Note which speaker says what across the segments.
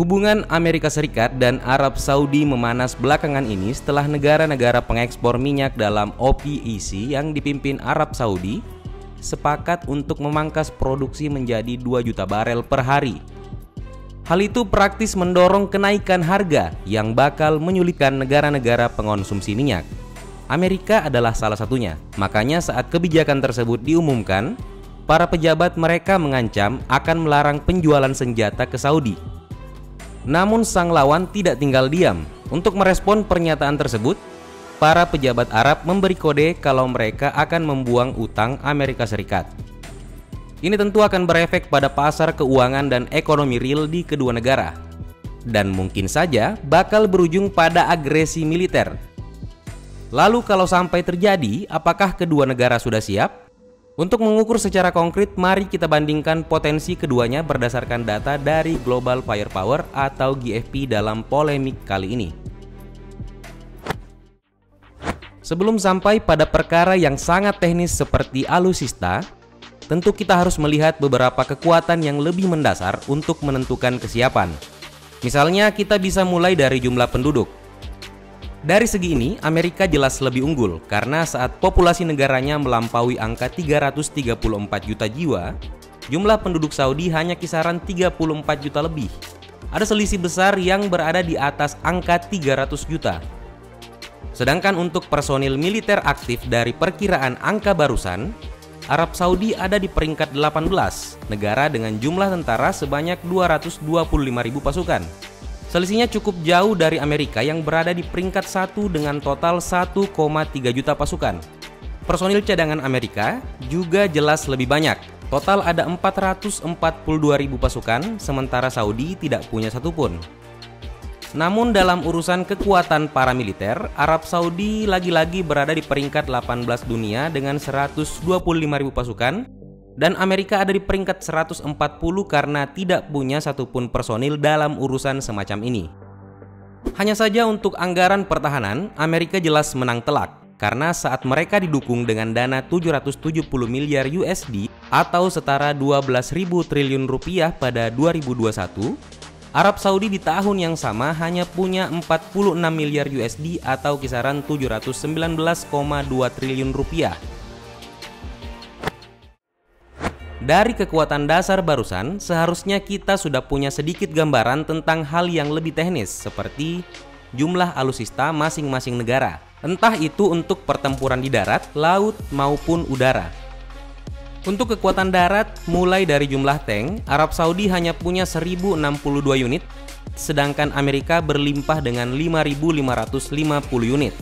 Speaker 1: Hubungan Amerika Serikat dan Arab Saudi memanas belakangan ini setelah negara-negara pengekspor minyak dalam OPEC yang dipimpin Arab Saudi sepakat untuk memangkas produksi menjadi 2 juta barel per hari. Hal itu praktis mendorong kenaikan harga yang bakal menyulitkan negara-negara pengonsumsi minyak. Amerika adalah salah satunya. Makanya saat kebijakan tersebut diumumkan, para pejabat mereka mengancam akan melarang penjualan senjata ke Saudi. Namun sang lawan tidak tinggal diam. Untuk merespon pernyataan tersebut, para pejabat Arab memberi kode kalau mereka akan membuang utang Amerika Serikat. Ini tentu akan berefek pada pasar keuangan dan ekonomi real di kedua negara. Dan mungkin saja bakal berujung pada agresi militer. Lalu kalau sampai terjadi, apakah kedua negara sudah siap? Untuk mengukur secara konkret, mari kita bandingkan potensi keduanya berdasarkan data dari Global Firepower atau GFP dalam polemik kali ini. Sebelum sampai pada perkara yang sangat teknis seperti alutsista, tentu kita harus melihat beberapa kekuatan yang lebih mendasar untuk menentukan kesiapan. Misalnya kita bisa mulai dari jumlah penduduk. Dari segi ini, Amerika jelas lebih unggul karena saat populasi negaranya melampaui angka 334 juta jiwa, jumlah penduduk Saudi hanya kisaran 34 juta lebih. Ada selisih besar yang berada di atas angka 300 juta. Sedangkan untuk personil militer aktif dari perkiraan angka barusan, Arab Saudi ada di peringkat 18, negara dengan jumlah tentara sebanyak 225.000 pasukan. Selisihnya cukup jauh dari Amerika yang berada di peringkat 1 dengan total 1,3 juta pasukan. Personil cadangan Amerika juga jelas lebih banyak. Total ada 442.000 pasukan, sementara Saudi tidak punya satupun. Namun dalam urusan kekuatan paramiliter, Arab Saudi lagi-lagi berada di peringkat 18 dunia dengan 125.000 pasukan, dan Amerika ada di peringkat 140 karena tidak punya satupun personil dalam urusan semacam ini. Hanya saja untuk anggaran pertahanan, Amerika jelas menang telak karena saat mereka didukung dengan dana 770 miliar USD atau setara 12.000 triliun rupiah pada 2021, Arab Saudi di tahun yang sama hanya punya 46 miliar USD atau kisaran 719,2 triliun rupiah. Dari kekuatan dasar barusan, seharusnya kita sudah punya sedikit gambaran tentang hal yang lebih teknis seperti jumlah alutsista masing-masing negara, entah itu untuk pertempuran di darat, laut, maupun udara. Untuk kekuatan darat, mulai dari jumlah tank, Arab Saudi hanya punya 1062 unit, sedangkan Amerika berlimpah dengan 5550 unit.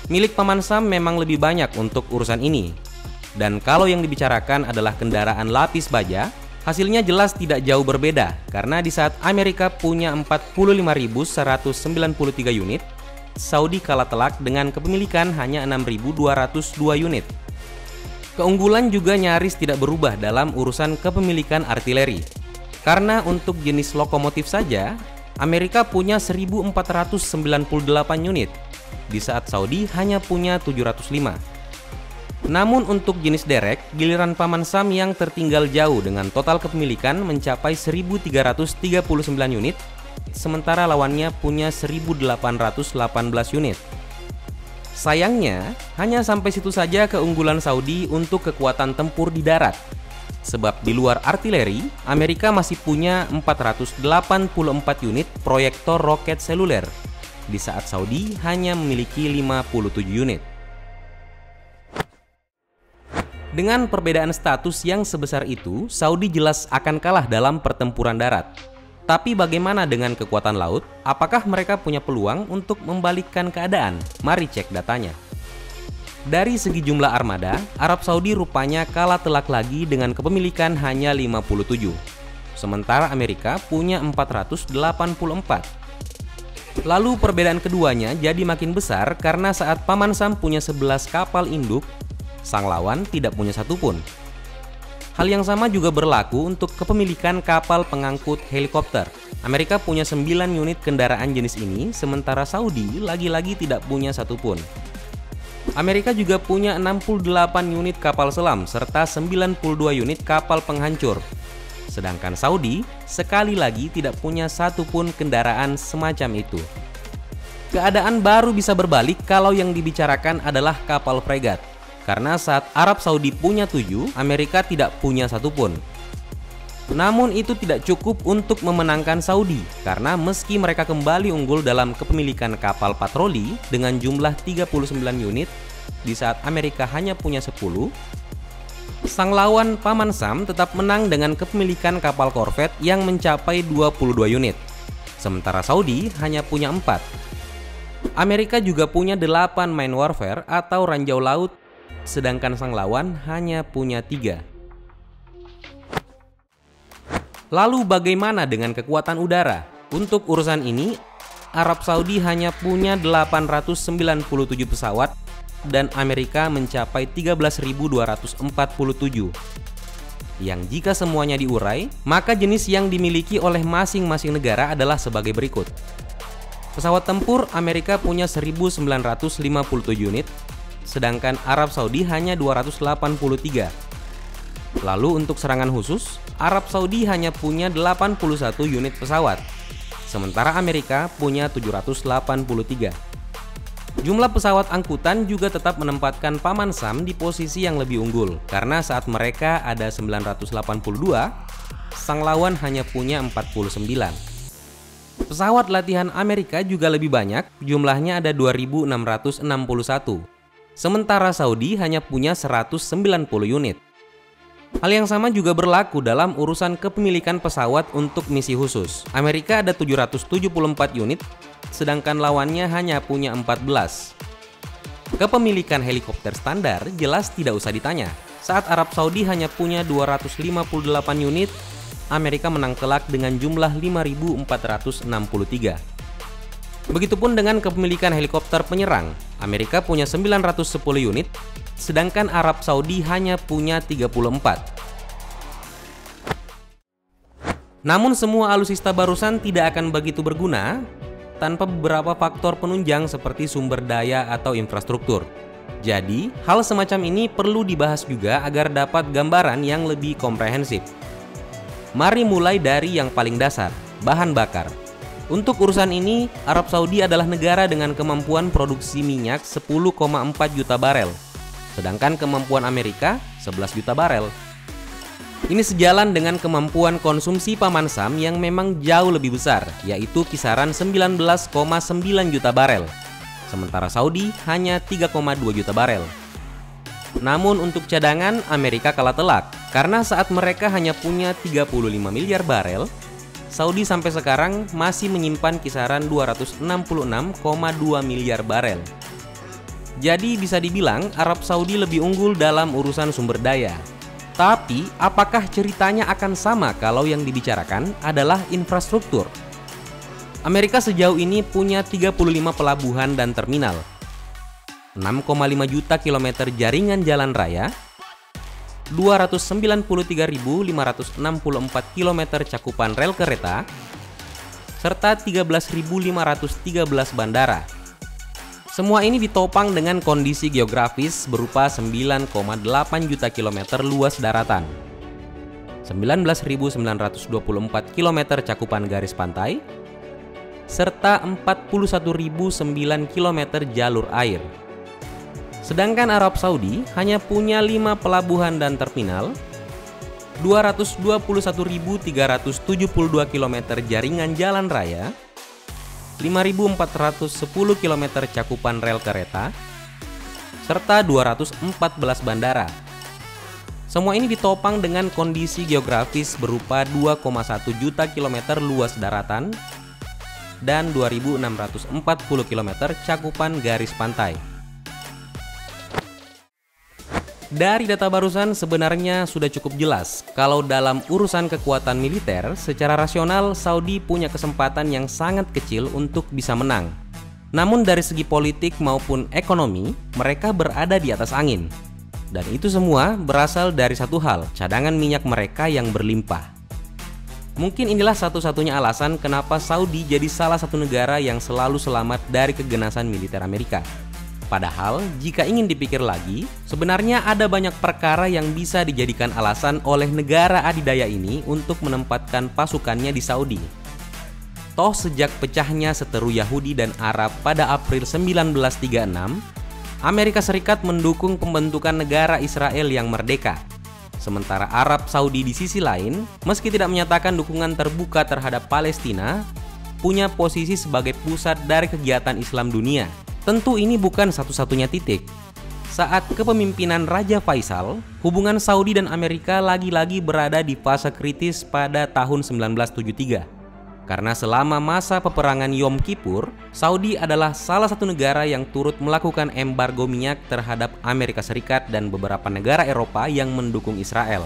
Speaker 1: Milik Paman Sam memang lebih banyak untuk urusan ini. Dan kalau yang dibicarakan adalah kendaraan lapis baja, hasilnya jelas tidak jauh berbeda karena di saat Amerika punya 45.193 unit, Saudi kalah telak dengan kepemilikan hanya 6.202 unit. Keunggulan juga nyaris tidak berubah dalam urusan kepemilikan artileri. Karena untuk jenis lokomotif saja, Amerika punya 1.498 unit, di saat Saudi hanya punya 705. Namun untuk jenis derek, giliran Paman Sam yang tertinggal jauh dengan total kepemilikan mencapai 1.339 unit, sementara lawannya punya 1.818 unit. Sayangnya, hanya sampai situ saja keunggulan Saudi untuk kekuatan tempur di darat. Sebab di luar artileri, Amerika masih punya 484 unit proyektor roket seluler, di saat Saudi hanya memiliki 57 unit. Dengan perbedaan status yang sebesar itu, Saudi jelas akan kalah dalam pertempuran darat. Tapi bagaimana dengan kekuatan laut? Apakah mereka punya peluang untuk membalikkan keadaan? Mari cek datanya. Dari segi jumlah armada, Arab Saudi rupanya kalah telak lagi dengan kepemilikan hanya 57. Sementara Amerika punya 484. Lalu perbedaan keduanya jadi makin besar karena saat Paman Sam punya 11 kapal induk, sang lawan tidak punya satupun. Hal yang sama juga berlaku untuk kepemilikan kapal pengangkut helikopter. Amerika punya 9 unit kendaraan jenis ini, sementara Saudi lagi-lagi tidak punya satupun. Amerika juga punya 68 unit kapal selam serta 92 unit kapal penghancur. Sedangkan Saudi sekali lagi tidak punya satupun kendaraan semacam itu. Keadaan baru bisa berbalik kalau yang dibicarakan adalah kapal fregat. Karena saat Arab Saudi punya 7, Amerika tidak punya satupun. Namun itu tidak cukup untuk memenangkan Saudi, karena meski mereka kembali unggul dalam kepemilikan kapal patroli dengan jumlah 39 unit, di saat Amerika hanya punya 10, sang lawan Paman Sam tetap menang dengan kepemilikan kapal korvet yang mencapai 22 unit. Sementara Saudi hanya punya 4. Amerika juga punya 8 main warfare atau ranjau laut, sedangkan sang lawan hanya punya 3. Lalu bagaimana dengan kekuatan udara? Untuk urusan ini, Arab Saudi hanya punya 897 pesawat dan Amerika mencapai 13.247. Yang jika semuanya diurai, maka jenis yang dimiliki oleh masing-masing negara adalah sebagai berikut. Pesawat tempur Amerika punya 1.957 unit, sedangkan Arab Saudi hanya 283. Lalu untuk serangan khusus, Arab Saudi hanya punya 81 unit pesawat, sementara Amerika punya 783. Jumlah pesawat angkutan juga tetap menempatkan Paman Sam di posisi yang lebih unggul, karena saat mereka ada 982, sang lawan hanya punya 49. Pesawat latihan Amerika juga lebih banyak, jumlahnya ada 2.661, sementara Saudi hanya punya 190 unit. Hal yang sama juga berlaku dalam urusan kepemilikan pesawat untuk misi khusus. Amerika ada 774 unit, sedangkan lawannya hanya punya 14. Kepemilikan helikopter standar jelas tidak usah ditanya. Saat Arab Saudi hanya punya 258 unit, Amerika menang telak dengan jumlah 5.463. Begitupun dengan kepemilikan helikopter penyerang. Amerika punya 910 unit, sedangkan Arab Saudi hanya punya 34. Namun semua alutsista barusan tidak akan begitu berguna tanpa beberapa faktor penunjang seperti sumber daya atau infrastruktur. Jadi, hal semacam ini perlu dibahas juga agar dapat gambaran yang lebih komprehensif. Mari mulai dari yang paling dasar, bahan bakar. Untuk urusan ini, Arab Saudi adalah negara dengan kemampuan produksi minyak 10,4 juta barel, sedangkan kemampuan Amerika 11 juta barel. Ini sejalan dengan kemampuan konsumsi Paman Sam yang memang jauh lebih besar, yaitu kisaran 19,9 juta barel, sementara Saudi hanya 3,2 juta barel. Namun untuk cadangan, Amerika kalah telak, karena saat mereka hanya punya 35 miliar barel, Saudi sampai sekarang masih menyimpan kisaran 266,2 miliar barel. Jadi bisa dibilang Arab Saudi lebih unggul dalam urusan sumber daya. Tapi apakah ceritanya akan sama kalau yang dibicarakan adalah infrastruktur? Amerika sejauh ini punya 35 pelabuhan dan terminal, 6,5 juta kilometer jaringan jalan raya, 293.564 km cakupan rel kereta, serta 13.513 bandara. Semua ini ditopang dengan kondisi geografis berupa 9,8 juta kilometer luas daratan, 19.924 km cakupan garis pantai, serta 41.009 km jalur air. Sedangkan Arab Saudi hanya punya 5 pelabuhan dan terminal, 221.372 km jaringan jalan raya, 5.410 km cakupan rel kereta, serta 214 bandara. Semua ini ditopang dengan kondisi geografis berupa 2,1 juta kilometer luas daratan dan 2.640 km cakupan garis pantai. Dari data barusan sebenarnya sudah cukup jelas kalau dalam urusan kekuatan militer secara rasional Saudi punya kesempatan yang sangat kecil untuk bisa menang. Namun dari segi politik maupun ekonomi mereka berada di atas angin. Dan itu semua berasal dari satu hal, cadangan minyak mereka yang berlimpah. Mungkin inilah satu-satunya alasan kenapa Saudi jadi salah satu negara yang selalu selamat dari keganasan militer Amerika. Padahal, jika ingin dipikir lagi, sebenarnya ada banyak perkara yang bisa dijadikan alasan oleh negara adidaya ini untuk menempatkan pasukannya di Saudi. Toh sejak pecahnya seteru Yahudi dan Arab pada April 1936, Amerika Serikat mendukung pembentukan negara Israel yang merdeka. Sementara Arab Saudi di sisi lain, meski tidak menyatakan dukungan terbuka terhadap Palestina, punya posisi sebagai pusat dari kegiatan Islam dunia. Tentu ini bukan satu-satunya titik. Saat kepemimpinan Raja Faisal, hubungan Saudi dan Amerika lagi-lagi berada di fase kritis pada tahun 1973. Karena selama masa peperangan Yom Kippur, Saudi adalah salah satu negara yang turut melakukan embargo minyak terhadap Amerika Serikat dan beberapa negara Eropa yang mendukung Israel.